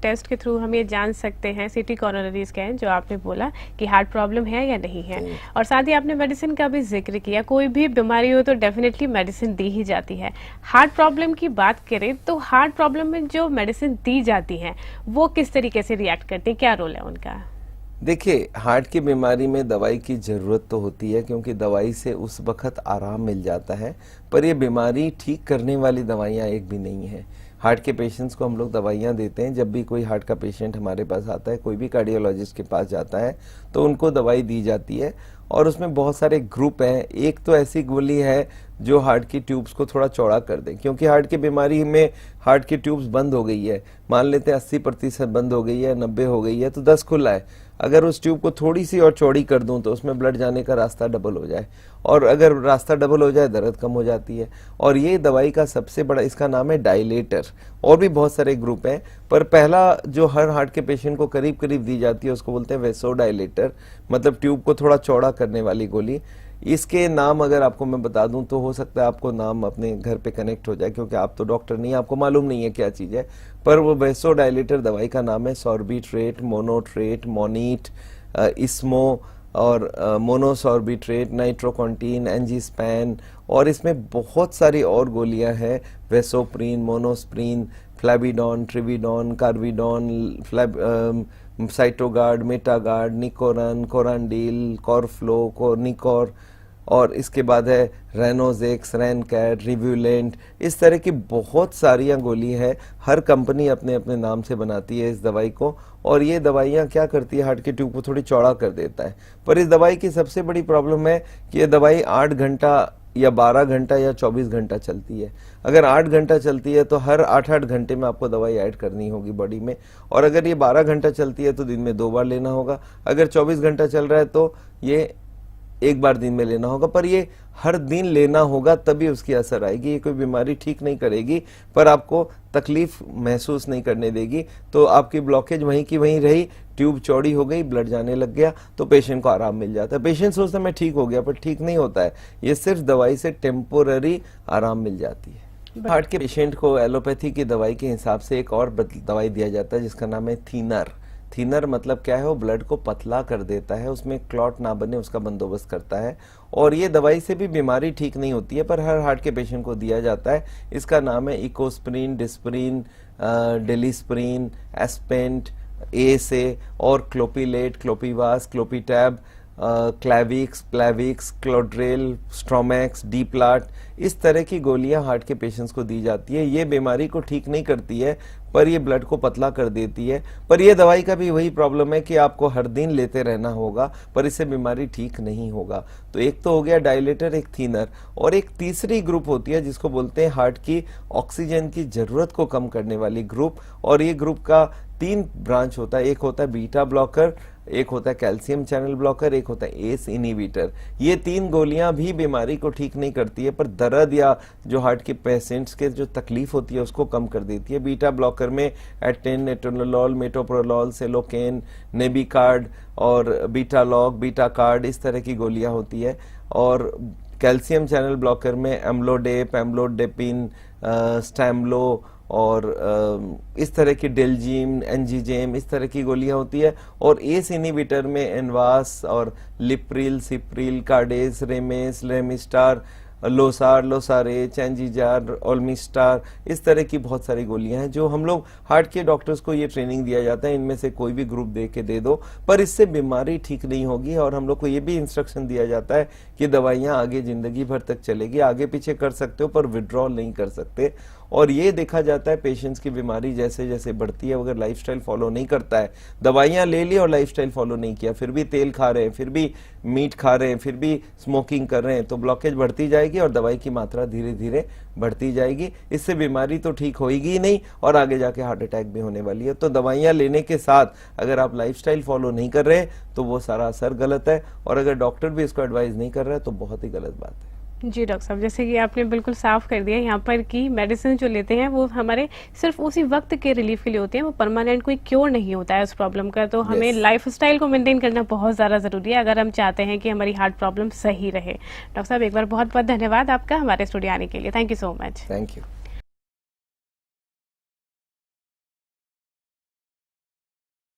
Test के through हम ये जान सकते हैं, सीटी कोरोनरी स्कैन जो आपने बोला कि हार्ट प्रॉब्लम है या नहीं है। और साथ ही आपने मेडिसिन का भी जिक्र किया, कोई भी बीमारी हो तो डेफिनेटली मेडिसिन दी ही जाती है। हार्ट प्रॉब्लम की बात करें तो हार्ट प्रॉब्लम में जो मेडिसिन दी जाती है वो किस तरीके से रिएक्ट करती है, क्या रोल है उनका? देखिए, हार्ट की बीमारी में दवाई की ज़रूरत तो होती है क्योंकि दवाई से उस वक्त आराम मिल जाता है, पर ये बीमारी ठीक करने वाली दवाइयाँ एक भी नहीं है। हार्ट के पेशेंट्स को हम लोग दवाइयाँ देते हैं। जब भी कोई हार्ट का पेशेंट हमारे पास आता है, कोई भी कार्डियोलॉजिस्ट के पास जाता है, तो उनको दवाई दी जाती है और उसमें बहुत सारे ग्रुप हैं। एक तो ऐसी गोली है जो हार्ट की ट्यूब्स को थोड़ा चौड़ा कर दे, क्योंकि हार्ट की बीमारी में हार्ट की ट्यूब्स बंद हो गई है, मान लेते हैं 80% बंद हो गई है, 90 हो गई है, तो 10 खुला है। अगर उस ट्यूब को थोड़ी सी और चौड़ी कर दूं तो उसमें ब्लड जाने का रास्ता डबल हो जाए, और अगर रास्ता डबल हो जाए दर्द कम हो जाती है। और ये दवाई का सबसे बड़ा, इसका नाम है डायलेटर। और भी बहुत सारे ग्रुप हैं, पर पहला जो हर हार्ट के पेशेंट को करीब करीब दी जाती है उसको बोलते हैं वेसोडायलेटर, मतलब ट्यूब को थोड़ा चौड़ा करने वाली गोली। इसके नाम अगर आपको मैं बता दूं तो हो सकता है आपको नाम अपने घर पे कनेक्ट हो जाए, क्योंकि आप तो डॉक्टर नहीं, आपको मालूम नहीं है क्या चीज़ है। पर वो वेसोडायलेटर दवाई का नाम है सॉर्बिट्रेट, मोनोट्रेट, मोनीट, इस्मो और मोनोसॉर्बिट्रेट, नाइट्रोकॉन्टीन, एंजिस्पैन, और इसमें बहुत सारी और गोलियां हैं, वेसोप्रीन, मोनोस्प्रीन, फ्लैबिडॉन, ट्रिविडॉन, कार्बिडॉन, साइटोगार्ड, मेटागार्ड, निकोरन, कोरांडील, कॉरफ्लो, कोनिकोर, और इसके बाद है रेनोजेक्स, रैनकैट, रिव्यूलेंट। इस तरह की बहुत सारी गोली है। हर कंपनी अपने अपने नाम से बनाती है इस दवाई को, और ये दवाइयाँ क्या करती है, हार्ट की ट्यूब को थोड़ी चौड़ा कर देता है। पर इस दवाई की सबसे बड़ी प्रॉब्लम है कि ये दवाई 8 घंटा या 12 घंटा या 24 घंटा चलती है। अगर 8 घंटा चलती है तो हर 8-8 घंटे में आपको दवाई ऐड करनी होगी बॉडी में, और अगर ये 12 घंटा चलती है तो दिन में 2 बार लेना होगा। अगर 24 घंटा चल रहा है तो ये 1 बार दिन में लेना होगा, पर ये हर दिन लेना होगा तभी उसकी असर आएगी। ये कोई बीमारी ठीक नहीं करेगी, पर आपको तकलीफ महसूस नहीं करने देगी। तो आपकी ब्लॉकेज वहीं की वहीं रही, ट्यूब चौड़ी हो गई, ब्लड जाने लग गया, तो पेशेंट को आराम मिल जाता है। पेशेंट सोचता है मैं ठीक हो गया, पर ठीक नहीं होता है। ये सिर्फ दवाई से टेम्पोररी आराम मिल जाती है। हार्ट के पेशेंट को एलोपैथी की दवाई के हिसाब से एक और दवाई दिया जाता है जिसका नाम है थीनर। थीनर मतलब क्या है, वो ब्लड को पतला कर देता है, उसमें क्लॉट ना बने उसका बंदोबस्त करता है। और ये दवाई से भी बीमारी ठीक नहीं होती है, पर हर हार्ट के पेशेंट को दिया जाता है। इसका नाम है इकोस्प्रिन, डिस्प्रिन, डेलिस्प्रिन, एस्पेंट, एसे, और क्लोपिलेट, क्लोपिवास, क्लोपिटैब, क्लैविक्स, प्लेविक्स, क्लोड्रेल, स्ट्रोमैक्स, डीप्लाट, इस तरह की गोलियां हार्ट के पेशेंट्स को दी जाती है। ये बीमारी को ठीक नहीं करती है, पर ये ब्लड को पतला कर देती है। पर ये दवाई का भी वही प्रॉब्लम है कि आपको हर दिन लेते रहना होगा, पर इससे बीमारी ठीक नहीं होगा। तो एक तो हो गया डायलेटर, एक थीनर, और एक तीसरी ग्रुप होती है जिसको बोलते हैं हार्ट की ऑक्सीजन की जरूरत को कम करने वाली ग्रुप। और ये ग्रुप का 3 ब्रांच होता है, एक होता है बीटा ब्लॉकर, एक होता है कैल्शियम चैनल ब्लॉकर, एक होता है एस इनहिबिटर। ये 3 गोलियां भी बीमारी को ठीक नहीं करती है, पर दर्द या जो हार्ट के पेशेंट्स के जो तकलीफ होती है उसको कम कर देती है। बीटा ब्लॉकर में एटेन, एटोनोलॉल, मेटोप्रोलॉल, सेलोकेन, नेबिकार्ड और बीटालॉग, बीटाकार्ड, इस तरह की गोलियां होती है। और कैल्शियम चैनल ब्लॉकर में एम्लोडेप, एम्लोडेपिन, स्टैमलो और इस तरह की डेलजीम, एंजीजेम, इस तरह की गोलियां होती है। और एस इनहिबिटर में एनवास और लिप्रिल, सिप्रिल, कार्डेस, रेमेस, रेमिस्टार, लोसार, लोसारेच, एंजीजार, ओल्मिस्टार, इस तरह की बहुत सारी गोलियां हैं जो हम लोग हार्ट के डॉक्टर्स को ये ट्रेनिंग दिया जाता है, इनमें से कोई भी ग्रुप दे के दे दो, पर इससे बीमारी ठीक नहीं होगी। और हम लोग को ये भी इंस्ट्रक्शन दिया जाता है कि दवाइयां आगे जिंदगी भर तक चलेगी, आगे पीछे कर सकते हो पर विड्रॉल नहीं कर सकते। और ये देखा जाता है पेशेंट्स की बीमारी जैसे जैसे बढ़ती है, अगर लाइफस्टाइल फॉलो नहीं करता है, दवाइयां ले ली और लाइफस्टाइल फॉलो नहीं किया, फिर भी तेल खा रहे हैं, फिर भी मीट खा रहे हैं, फिर भी स्मोकिंग कर रहे हैं, तो ब्लॉकेज बढ़ती जाएगी और दवाई की मात्रा धीरे धीरे बढ़ती जाएगी। इससे बीमारी तो ठीक होगी ही नहीं और आगे जाके हार्ट अटैक भी होने वाली है। तो दवाइयां लेने के साथ अगर आप लाइफस्टाइल फॉलो नहीं कर रहे तो वो सारा असर गलत है, और अगर डॉक्टर भी इसको एडवाइस नहीं कर रहा है तो बहुत ही गलत बात है। जी डॉक्टर साहब, जैसे कि आपने बिल्कुल साफ कर दिया यहाँ पर कि मेडिसिन जो लेते हैं वो हमारे सिर्फ उसी वक्त के रिलीफ के लिए होते हैं, वो परमानेंट कोई क्योर नहीं होता है उस प्रॉब्लम का। तो हमें लाइफस्टाइल को मेंटेन करना बहुत ज़्यादा ज़रूरी है अगर हम चाहते हैं कि हमारी हार्ट प्रॉब्लम सही रहे। डॉक्टर साहब, एक बार बहुत बहुत धन्यवाद आपका हमारे स्टूडियो आने के लिए। Thank you so much. Thank you.